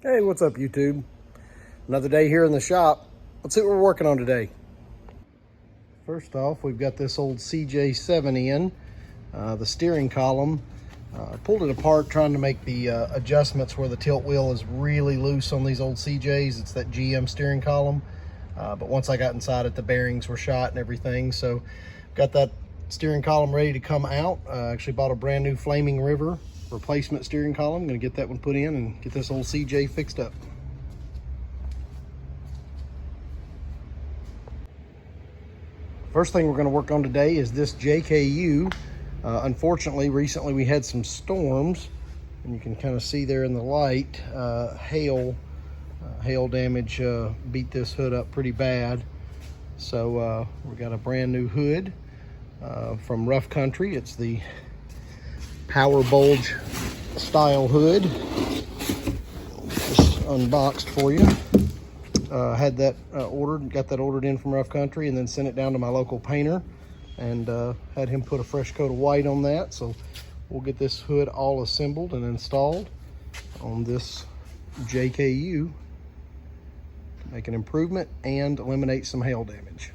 Hey, what's up, YouTube? Another day here in the shop. Let's see what we're working on today. First off, we've got this old CJ7 in, the steering column. Pulled it apart trying to make the adjustments where the tilt wheel is really loose on these old CJs. It's that GM steering column. But once I got inside it, the bearings were shot and everything. So got that steering column ready to come out. Actually bought a brand new Flaming River replacement steering column. Gonna get that one put in and get this old CJ fixed up. First thing we're going to work on today is this JKU. Unfortunately, recently we had some storms, and you can kind of see there in the light, hail damage beat this hood up pretty bad. So we got a brand new hood from Rough Country. It's the Power Bulge style hood. Just unboxed for you. Had that got that ordered in from Rough Country, and then sent it down to my local painter, and had him put a fresh coat of white on that. So we'll get this hood all assembled and installed on this JKU to make an improvement and eliminate some hail damage.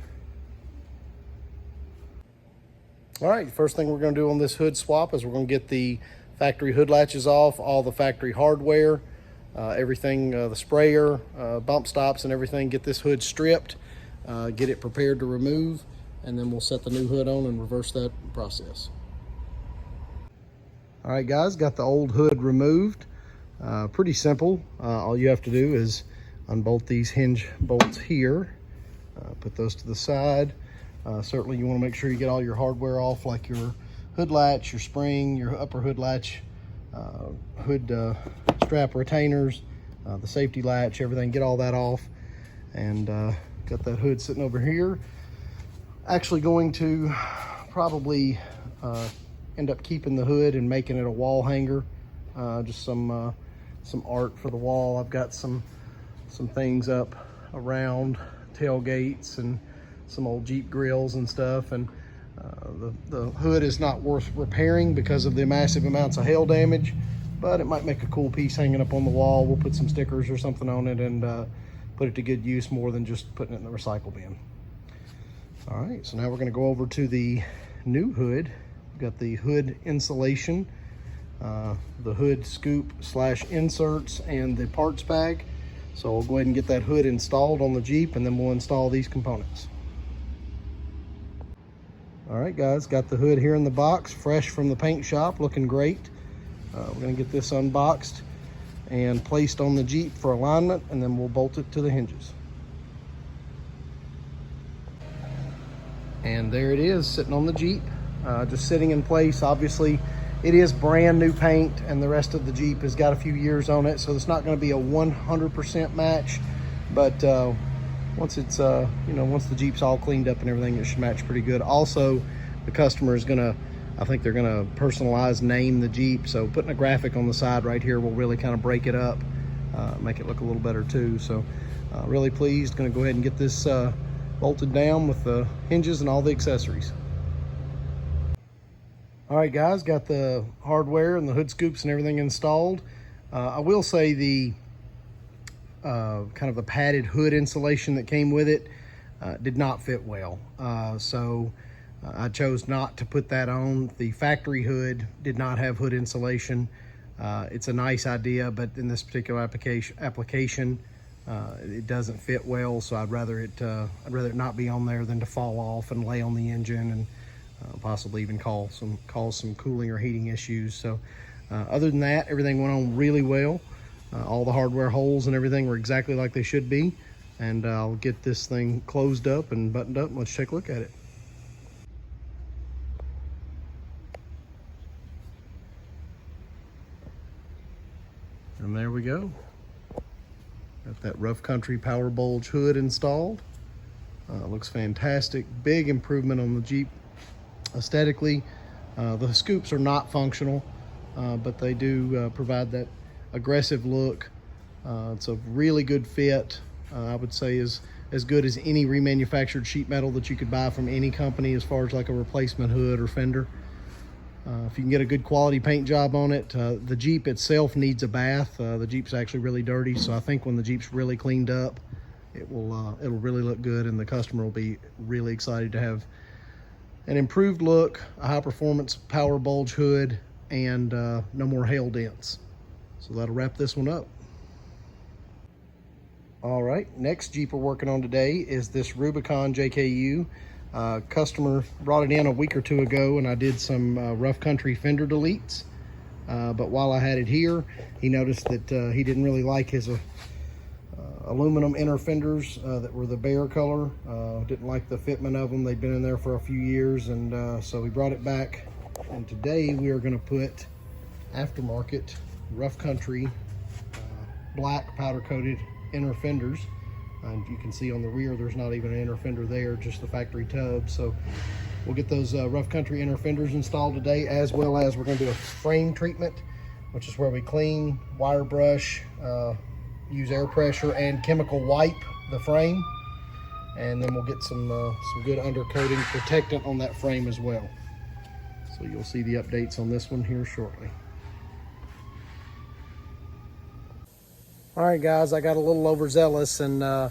All right, first thing we're going to do on this hood swap is we're going to get the factory hood latches off, all the factory hardware, everything, the sprayer, bump stops and everything. Get this hood stripped, get it prepared to remove, and then we'll set the new hood on and reverse that process. All right, guys, got the old hood removed. Pretty simple. All you have to do is unbolt these hinge bolts here, put those to the side. Certainly you want to make sure you get all your hardware off, like your hood latch, your spring, your upper hood latch, hood strap retainers, the safety latch, everything. Get all that off, and got that hood sitting over here. Actually going to probably end up keeping the hood and making it a wall hanger, just some art for the wall. I've got some things up around tailgates and some old Jeep grills and stuff, and the hood is not worth repairing because of the massive amounts of hail damage, but it might make a cool piece hanging up on the wall. We'll put some stickers or something on it and put it to good use, more than just putting it in the recycle bin. All right, so now we're going to go over to the new hood. We've got the hood insulation, the hood scoop / inserts, and the parts bag. So we'll go ahead and get that hood installed on the Jeep, and then we'll install these components. All right, guys, got the hood here in the box, fresh from the paint shop, looking great. We're gonna get this unboxed and placed on the Jeep for alignment, and then we'll bolt it to the hinges. And there it is, sitting on the Jeep, just sitting in place. Obviously, it is brand new paint, and the rest of the Jeep has got a few years on it, so it's not gonna be a 100% match, but once it's once the Jeep's all cleaned up and everything, it should match pretty good. Also, the customer is gonna, I think they're gonna personalize name the Jeep, so putting a graphic on the side right here will really kind of break it up, make it look a little better too. So really pleased. Gonna go ahead and get this bolted down with the hinges and all the accessories. All right, guys, got the hardware and the hood scoops and everything installed. I will say the kind of the padded hood insulation that came with it did not fit well. So I chose not to put that on. The factory hood did not have hood insulation. It's a nice idea, but in this particular application, it doesn't fit well. So I'd rather it not be on there than to fall off and lay on the engine and possibly even cause some cooling or heating issues. So other than that, everything went on really well. All the hardware holes and everything were exactly like they should be. And I'll get this thing closed up and buttoned up, and let's take a look at it. And there we go. Got that Rough Country Power Bulge hood installed. Looks fantastic. Big improvement on the Jeep aesthetically. The scoops are not functional, but they do provide that aggressive look. It's a really good fit. I would say is as good as any remanufactured sheet metal that you could buy from any company as far as like a replacement hood or fender. If you can get a good quality paint job on it. The Jeep itself needs a bath. The Jeep's actually really dirty, so I think when the Jeep's really cleaned up, it'll really look good, and the customer will be really excited to have an improved look, a high performance power bulge hood, and no more hail dents. So that'll wrap this one up. All right, next Jeep we're working on today is this Rubicon JKU. Customer brought it in a week or two ago, and I did some rough country fender deletes. But while I had it here, he noticed that he didn't really like his aluminum inner fenders that were the bear color. Didn't like the fitment of them. They'd been in there for a few years, and so we brought it back. And today we are going to put aftermarket rough country black powder coated inner fenders. And you can see on the rear there's not even an inner fender there, just the factory tub. So we'll get those rough country inner fenders installed today, as well as we're going to do a frame treatment, which is where we clean, wire brush, use air pressure and chemical wipe the frame, and then we'll get some good undercoating protectant on that frame as well. So you'll see the updates on this one here shortly. All right, guys, I got a little overzealous, and I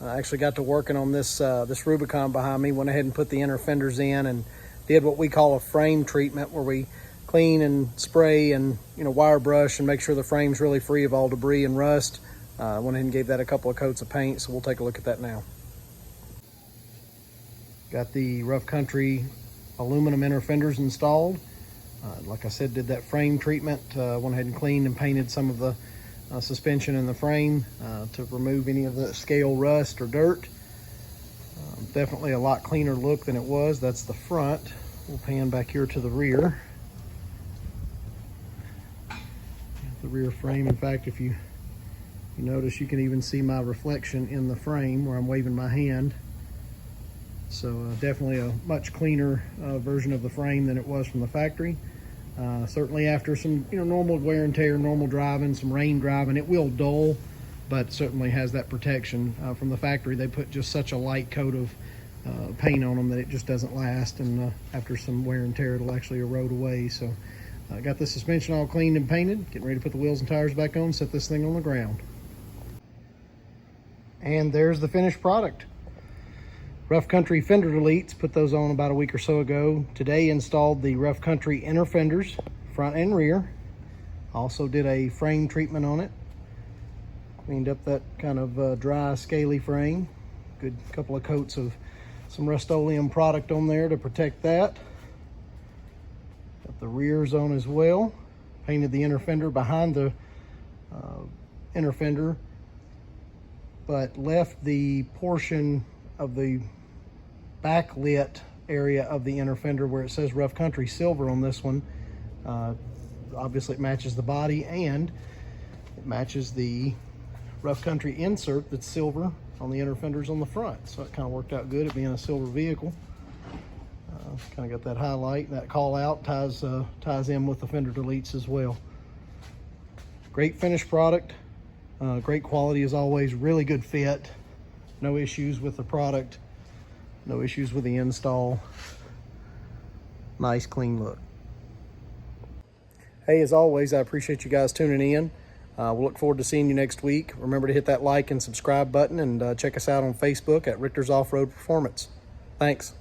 actually got to working on this this Rubicon behind me. Went ahead and put the inner fenders in and did what we call a frame treatment, where we clean and spray and wire brush and make sure the frame's really free of all debris and rust. I went ahead and gave that a couple of coats of paint, so we'll take a look at that now. Got the rough country aluminum inner fenders installed. Like I said, did that frame treatment. Went ahead and cleaned and painted some of the suspension in the frame to remove any of the scale rust or dirt. Definitely a lot cleaner look than it was. That's the front. We'll pan back here to the rear. The rear frame, in fact, if you notice, you can even see my reflection in the frame where I'm waving my hand. So definitely a much cleaner version of the frame than it was from the factory. Certainly after some normal wear and tear, normal driving, some rain driving, it will dull, but certainly has that protection. From the factory, they put just such a light coat of paint on them that it just doesn't last, and after some wear and tear, it'll actually erode away. So I got the suspension all cleaned and painted, getting ready to put the wheels and tires back on, set this thing on the ground. And there's the finished product. Rough country fender deletes, put those on about a week or so ago. Today installed the rough country inner fenders, front and rear. Also did a frame treatment on it. Cleaned up that kind of dry, scaly frame. Good couple of coats of some Rust-Oleum product on there to protect that. Got the rears on as well. Painted the inner fender behind the inner fender, but left the portion of the backlit area of the inner fender where it says rough country silver on this one. Obviously it matches the body, and it matches the rough country insert that's silver on the inner fenders on the front. So it kind of worked out good, it being a silver vehicle. Kind of got that highlight, and that call out ties in with the fender deletes as well. Great finished product, great quality as always, really good fit. No issues with the product, no issues with the install. Nice, clean look. Hey, as always, I appreciate you guys tuning in. We'll look forward to seeing you next week. Remember to hit that like and subscribe button, and check us out on Facebook at Richter's Off-Road Performance. Thanks.